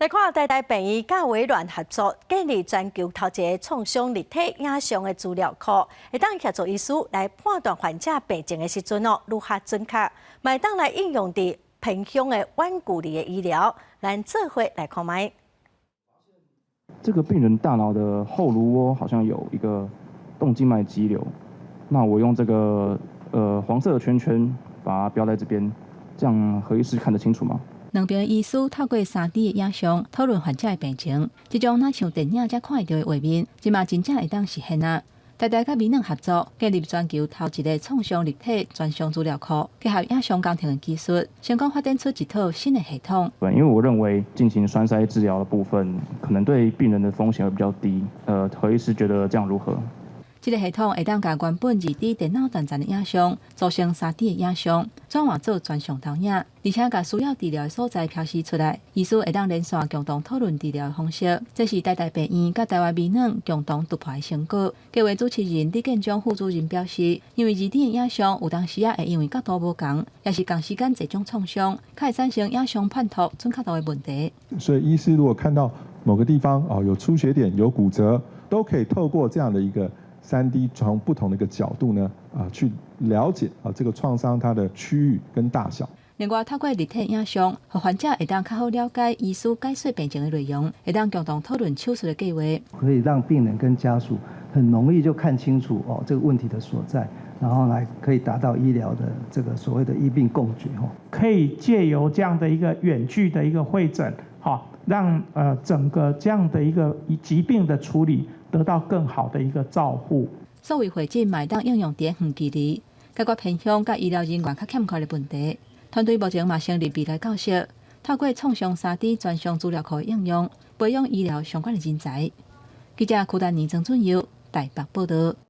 来看台大病院甲微软合作，建立全球头一个创伤立体影像的资料库，会当协助医师来判断患者病情的时阵如何准确，会当来应用伫偏乡的远距离的医疗。咱做伙来看卖。这个病人大脑的后颅窝好像有一个动静脉激流，那我用这个黄色的圈圈把它标在这边，这样何医师看得清楚吗？两边医师透过3D 的影像讨论患者的病情，这种若像电影才看会到的画面，即嘛真正会当实现啊！台大甲微软合作，建立全球头一个创伤立体专项资料库，结合影像监听的技术，成功发展出一套新的系统。因为我认为进行栓塞治疗的部分，可能对病人的风险会比较低。何医师觉得这样如何？这个系统会当将原本2D 电脑断层的影像组成3D 的影像，转换做专项投影，而且将需要治疗的所在标示出来。医师会当连线共同讨论治疗的方式，这是台大病院甲台湾微软共同突破的成果。计划主持人李建章副主任表示，因为2D 的影像有当时会因为角度无同，也是同时间这种创伤，较会产生影像判读准确度的问题。所以医师如果看到某个地方有出血点、有骨折，都可以透过这样的一个3D 从不同的一个角度呢，去了解这个创伤它的区域跟大小。另外，透过立体影像，和患者会当较好了解医师解说病情的内容，会当共同讨论手术的计划，可以让病人跟家属很容易就看清楚这个问题的所在，然后来可以达到医疗的这个所谓的医病共决可以借由这样的一个远距的一个会诊，让整个这样的一个疾病的处理得到更好的一个照护。所谓会诊嘛，当应用伫远距离，解决偏乡甲医疗人员较欠缺的问题。团队目前嘛成立未来教室，透过创伤3D 专项资料库的应用，培养医疗相关的人才。记者柯丹妮、曾春佑台北报道。